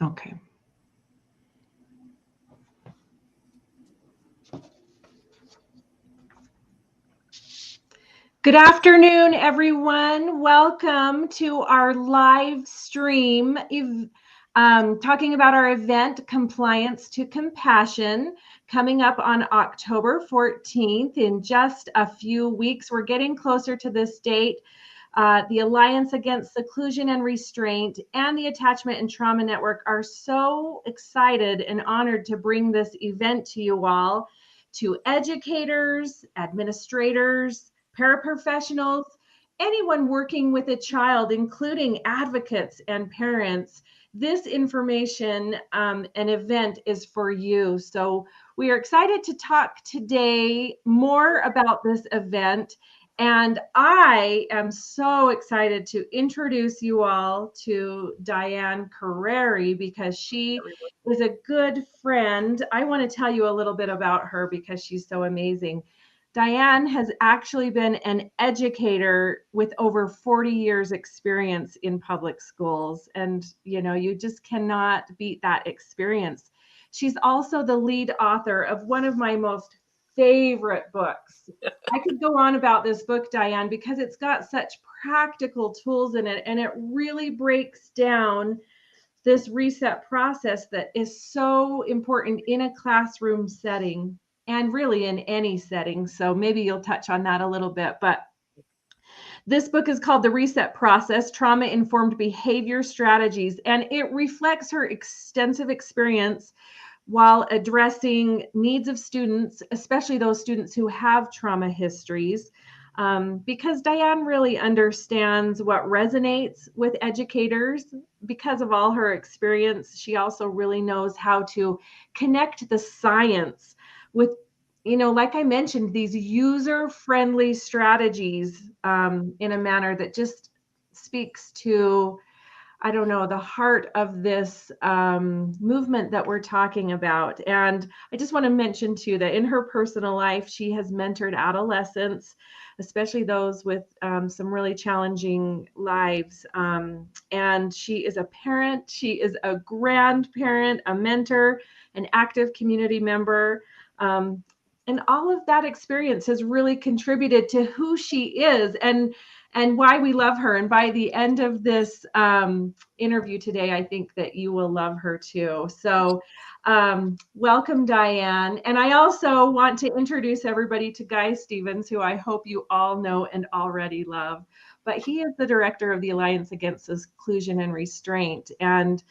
Okay. Good afternoon, everyone. Welcome to our live stream talking about our event, Compliance to Compassion, coming up on October 14th in just a few weeks. We're getting closer to this date. The Alliance Against Seclusion and Restraint and the Attachment and Trauma Network are so excited and honored to bring this event to you all, to educators, administrators, paraprofessionals, anyone working with a child, including advocates and parents. This information and event is for you. So we are excited to talk today more about this event. And I am so excited to introduce you all to Dyane Carrere because she is a good friend. I want to tell you a little bit about her because she's so amazing. Dyane has actually been an educator with over 40 years experience in public schools. And, you just cannot beat that experience. She's also the lead author of one of my most favorite books. I could go on about this book, Dyane, because it's got such practical tools in it, and it really breaks down this reset process that is so important in a classroom setting and really in any setting. So maybe you'll touch on that a little bit, but this book is called The Reset Process, Trauma-Informed Behavior Strategies, and it reflects her extensive experience while addressing needs of students, especially those students who have trauma histories, because Dyane really understands what resonates with educators. Because of all her experience, she also really knows how to connect the science with, like I mentioned, these user-friendly strategies in a manner that just speaks to, I don't know, the heart of this movement that we're talking about. And I just want to mention too that in her personal life, she has mentored adolescents, especially those with some really challenging lives. And she is a parent, she is a grandparent, a mentor, an active community member. And all of that experience has really contributed to who she is and why we love her. And by the end of this interview today, I think that you will love her too. So welcome, Dyane. And I also want to introduce everybody to Guy Stevens, who I hope you all know and already love. But he is the director of the Alliance Against Seclusion and Restraint. And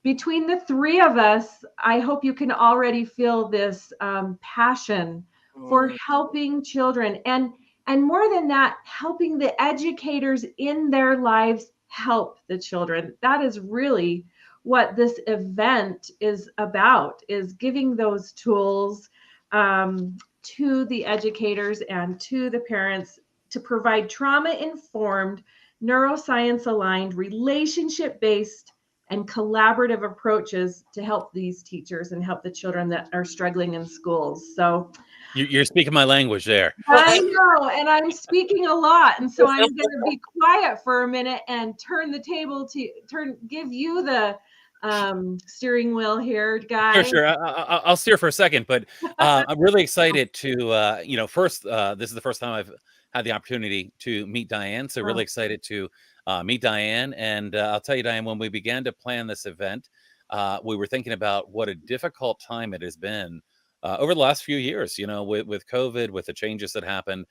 between the three of us, I hope you can already feel this passion for helping children. And more than that, helping the educators in their lives help the children. That is really what this event is about, is giving those tools to the educators and to the parents to provide trauma-informed, neuroscience-aligned, relationship-based, and collaborative approaches to help these teachers and help the children that are struggling in schools. So you're speaking my language there. I know, and I'm speaking a lot, and so I'm going to be quiet for a minute and turn the table to give you the steering wheel here, Guy. Sure. I'll steer for a second, but I'm really excited to, first, this is the first time I've had the opportunity to meet Dyane. So really excited to meet Dyane. And I'll tell you, Dyane, when we began to plan this event, we were thinking about what a difficult time it has been over the last few years, with COVID, with the changes that happened.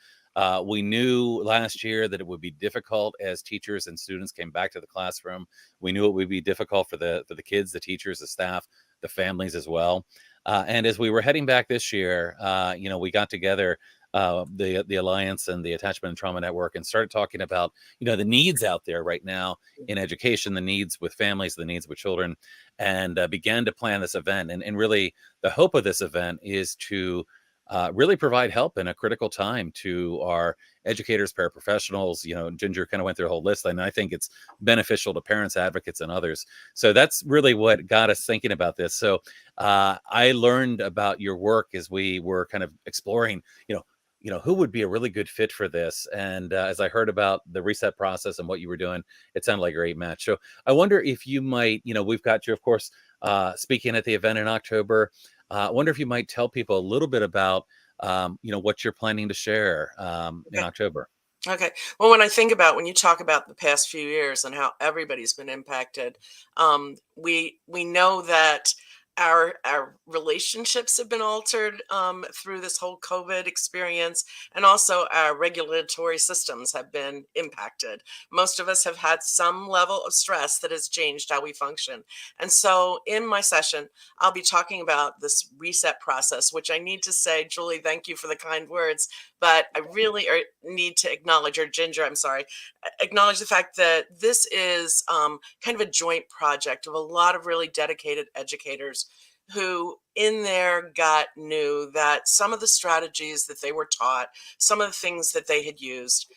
We knew last year that it would be difficult as teachers and students came back to the classroom. We knew it would be difficult for the kids, the teachers, the staff, the families as well. And as we were heading back this year, we got together, the Alliance and the Attachment and Trauma Network, and started talking about, the needs out there right now in education, the needs with families, the needs with children, and began to plan this event. And really, the hope of this event is to really provide help in a critical time to our educators, paraprofessionals. Ginger kind of went through a whole list, and I think it's beneficial to parents, advocates, and others. So that's really what got us thinking about this. So I learned about your work as we were kind of exploring, who would be a really good fit for this? And as I heard about the reset process and what you were doing, it sounded like a great match. So I wonder if you might, we've got you, of course, speaking at the event in October. I wonder if you might tell people a little bit about, what you're planning to share in October. Okay. Well, when you talk about the past few years and how everybody's been impacted, we know that our relationships have been altered through this whole COVID experience, and also our regulatory systems have been impacted. Most of us have had some level of stress that has changed how we function. And so, in my session, I'll be talking about this reset process, which I need to say, Julie, thank you for the kind words, but I really need to acknowledge, or Ginger, I'm sorry, acknowledge the fact that this is kind of a joint project of a lot of really dedicated educators who in their gut knew that some of the strategies that they were taught, some of the things that they had used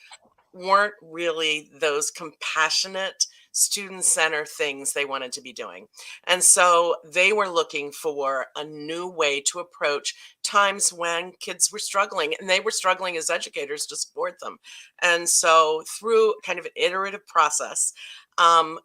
weren't really those compassionate student-centered things they wanted to be doing. And so they were looking for a new way to approach times when kids were struggling, and they were struggling as educators to support them. And so through kind of an iterative process,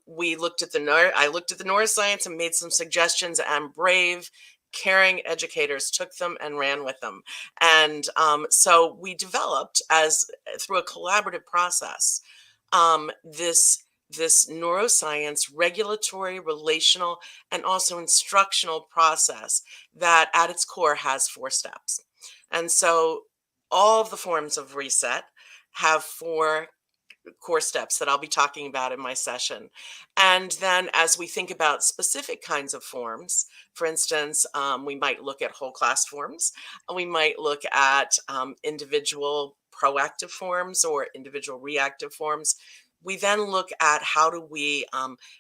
we looked at I looked at the neuroscience and made some suggestions, and brave, caring educators took them and ran with them. And so we developed, as through a collaborative process, this neuroscience, regulatory, relational, and also instructional process that at its core has 4 steps. And so all of the forms of reset have 4 core steps that I'll be talking about in my session. And then as we think about specific kinds of forms, for instance, we might look at whole class forms, we might look at individual proactive forms or individual reactive forms. We then look at how do we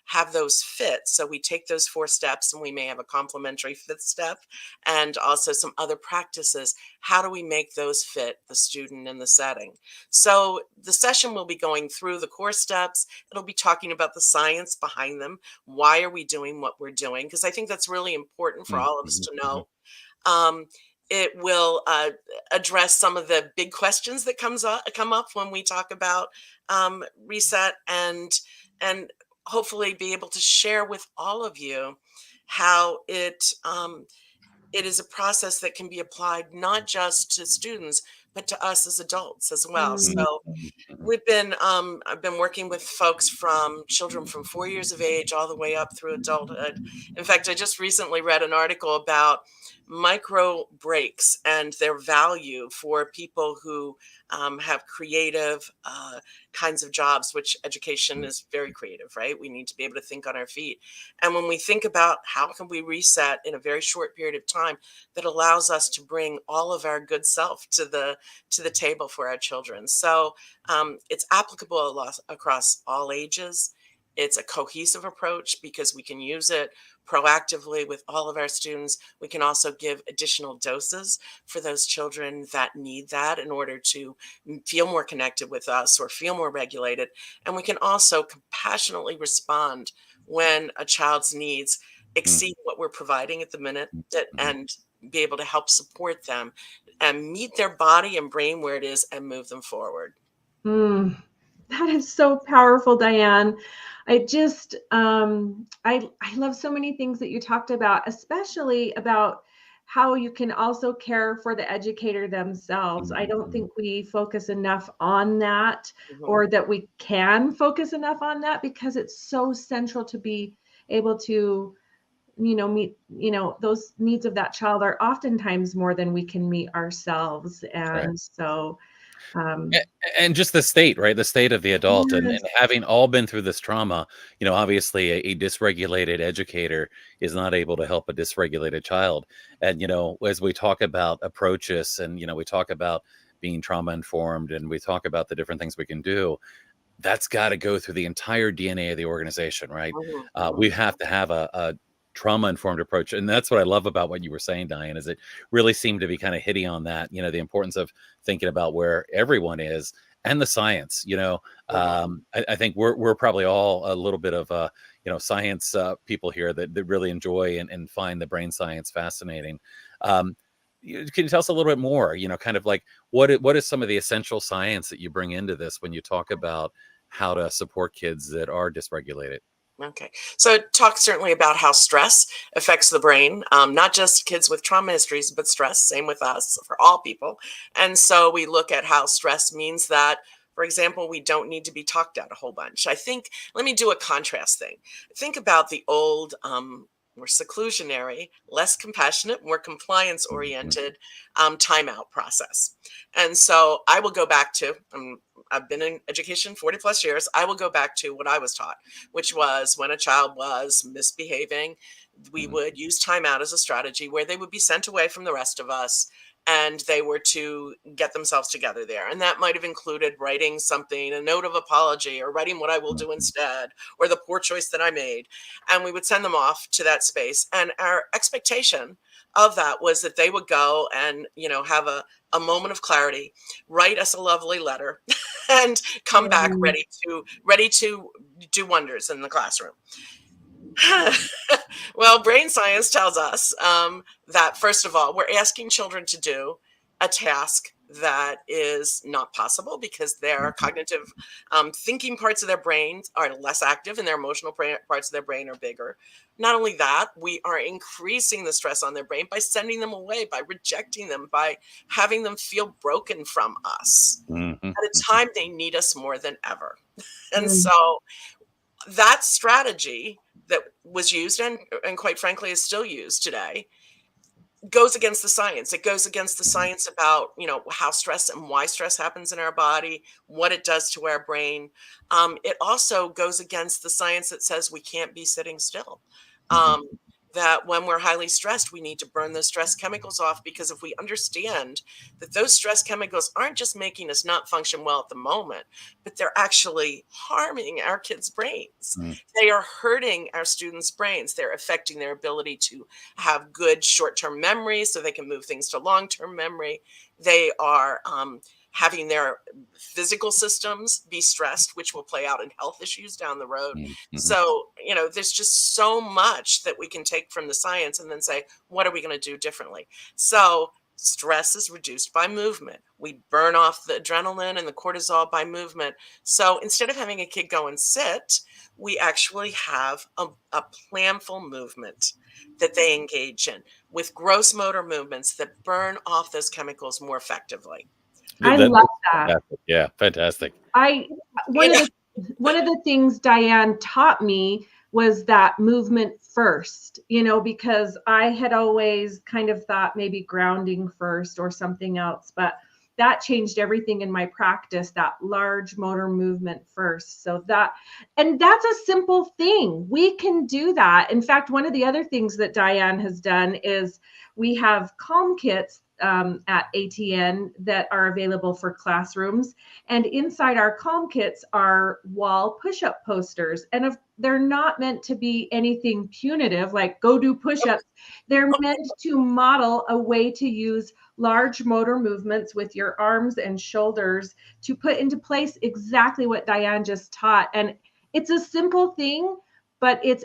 have those fit. So we take those 4 steps and we may have a complementary 5th step and also some other practices. How do we make those fit the student and the setting? So the session will be going through the core steps. It'll be talking about the science behind them. Why are we doing what we're doing? Because I think that's really important for all of us to know. It will address some of the big questions that come up when we talk about reset, and hopefully be able to share with all of you how it is a process that can be applied not just to students but to us as adults as well. So I've been working with folks from children from 4 years of age all the way up through adulthood. In fact, I just recently read an article about micro breaks and their value for people who have creative kinds of jobs, which education is very creative, right? We need to be able to think on our feet. And when we think about how can we reset in a very short period of time that allows us to bring all of our good self to the table for our children. So it's applicable across all ages. It's a cohesive approach because we can use it proactively with all of our students. We can also give additional doses for those children that need that in order to feel more connected with us or feel more regulated. And we can also compassionately respond when a child's needs exceed what we're providing at the minute, and be able to help support them and meet their body and brain where it is and move them forward. That is so powerful, Dyane. I just, I love so many things that you talked about, especially about how you can also care for the educator themselves. I don't think we focus enough on that, or that we can focus enough on that, because it's so central to be able to, meet, those needs of that child are oftentimes more than we can meet ourselves. And so, and just the state, right? The state of the adult, and having all been through this trauma, obviously a dysregulated educator is not able to help a dysregulated child. And, as we talk about approaches and, we talk about being trauma informed and we talk about the different things we can do, that's got to go through the entire DNA of the organization, right? We have to have a trauma-informed approach. And that's what I love about what you were saying, Dyane, is it really seemed to be kind of hitting on that, the importance of thinking about where everyone is and the science. I think we're probably all a little bit of science people here that really enjoy and find the brain science fascinating. can you tell us a little bit more, kind of like what is some of the essential science that you bring into this when you talk about how to support kids that are dysregulated? Okay. So talk certainly about how stress affects the brain, not just kids with trauma histories, but stress, same with us, for all people. And so we look at how stress means that, for example, we don't need to be talked at a whole bunch. I think, let me do a contrast thing. Think about the old, more seclusionary, less compassionate, more compliance Mhm. oriented timeout process. And so I will go back to, I've been in education 40 plus years. I will go back to what I was taught, which was when a child was misbehaving, we Mhm. would use timeout as a strategy where they would be sent away from the rest of us and they were to get themselves together there. And that might have included writing something, a note of apology, or writing what I will do Mhm. instead, or the poor choice that I made. And we would send them off to that space. And our expectation of that was that they would go and, have a moment of clarity, write us a lovely letter, and come back Mm. ready to do wonders in the classroom. Well, brain science tells us that, first of all, we're asking children to do a task that is not possible because their Mhm. cognitive thinking parts of their brains are less active and their emotional parts of their brain are bigger. Not only that, we are increasing the stress on their brain by sending them away, by rejecting them, by having them feel broken from us Mhm. at a Mhm. time they need us more than ever. And Mm. so that strategy that was used and quite frankly is still used today goes against the science. It goes against the Mhm. science about, how stress and why stress happens in our body, what it does to our brain. It also goes against the science that says we can't be sitting still. Mhm. Um, that when we're highly stressed, we need to burn those stress chemicals off, because if we understand that those stress chemicals aren't just making us not function well at the moment, but they're actually harming our kids' brains. Mhm. They are hurting our students' brains. They're affecting their ability to have good short-term memory so they can move things to long-term memory. They are having their physical systems be stressed, which will play out in health issues down the road. Mhm. Mhm. So, there's just so much that we can take from the science and then say, what are we going to do differently? So stress is reduced by movement. We burn off the adrenaline and the cortisol by movement. So instead of having a kid go and sit, we actually have a planful movement that they engage in with gross motor movements that burn off those chemicals more effectively. I love That's that. fantastic. Yeah, fantastic. I You one of know, the things Dyane taught me was that movement first, because I had always kind of thought maybe grounding first or something else, but that changed everything in my practice, that large motor movement first. And that's a simple thing. We can do that. In fact, one of the other things that Dyane has done is we have calm kits at ATN that are available for classrooms. And inside our calm kits are wall push-up posters. And if they're not meant to be anything punitive, like go do push-ups, they're meant to model a way to use large motor movements with your arms and shoulders to put into place exactly what Dyane just taught. And it's a simple thing, but it's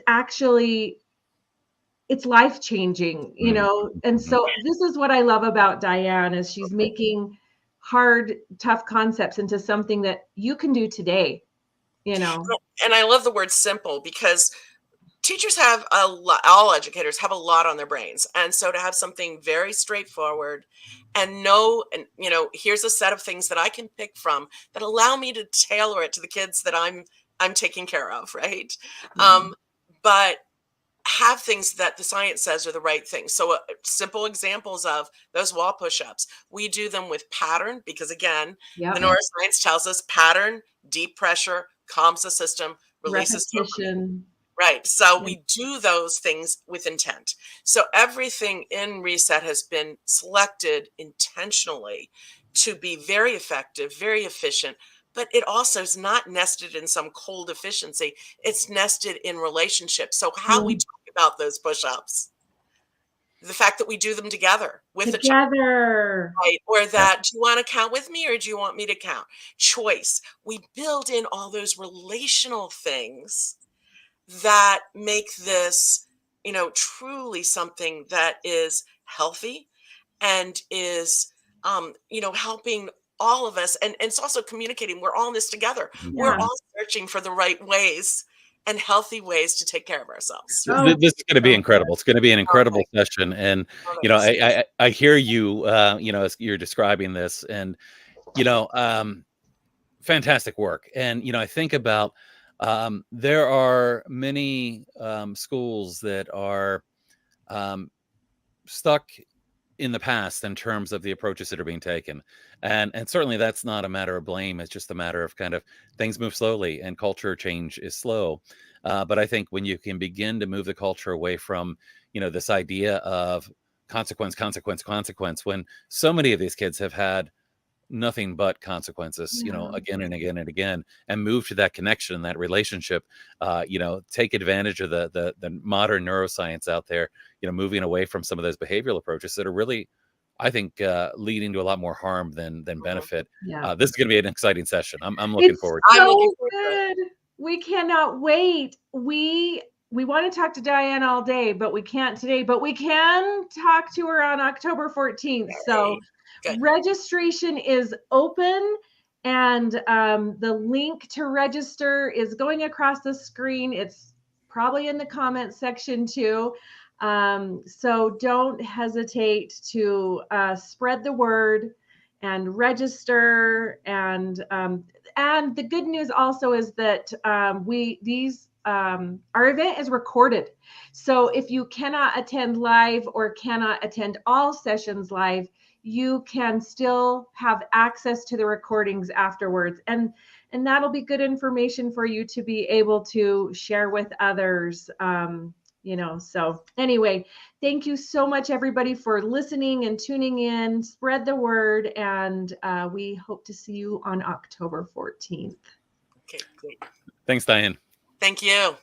life changing, Mhm. and Mhm. so this is what I love about Dyane is she's making hard, tough concepts into something that you can do today, you know. and I love the word simple because teachers have a lot, all educators have a lot on their brains. And so to have something very straightforward and here's a set of things that I can pick from that allow me to tailor it to the kids that I'm taking care of, right? Mm. But have things that the science says are the right things. So simple examples of those wall push-ups. We do them with pattern because again, the Yep. Mhm. neuroscience tells us pattern, deep pressure, calms the system, releases dopamine. Repetition. Right. So Yeah. we do those things with intent. So everything in Reset has been selected intentionally to be very effective, very efficient, but it also is not nested in some cold efficiency. It's nested in relationships. So how we Mm. talk about those push-ups, the fact that we do them together with a child, Together. right? Or Yeah. that, do you want to count with me or do you want me to count? Choice. We build in all those relational things that make this, truly something that is healthy and is, helping all of us. And it's also communicating. We're all in this together. We're Yeah. all searching for the right ways and healthy ways to take care of ourselves. Oh, This is going to be so incredible. It's going to be an incredible Okay. session, and Oh, you know, thanks. I hear you, as you're describing this, and you know, fantastic work. And I think about there are many schools that are um, stuck in the past in terms of the approaches that are being taken, and certainly that's not a matter of blame. It's just a matter of kind of things move slowly and culture change is slow. But I think when you can begin to move the culture away from this idea of consequence, when so many of these kids have had nothing but consequences, yeah. again and again and again, and move to that connection, that relationship. Take advantage of the modern neuroscience out there. Moving away from some of those behavioral approaches that are really, I think, leading to a lot more harm than benefit. Yeah. This is going to be an exciting session. I'm looking It's forward to I'm it. looking so forward to it. good. We cannot wait. We want to talk to Dyane all day, but we can't today. But we can talk to her on October 14th. So Good. registration is open, and the link to register is going across the screen. It's probably in the comments section too. So don't hesitate to spread the word and register. And the good news also is that our event is recorded. So if you cannot attend live or cannot attend all sessions live, you can still have access to the recordings afterwards. And that'll be good information for you to be able to share with others. So anyway, thank you so much, everybody, for listening and tuning in. Spread the word, and we hope to see you on October 14th. Okay, great. Thanks, Dyane. Thank you.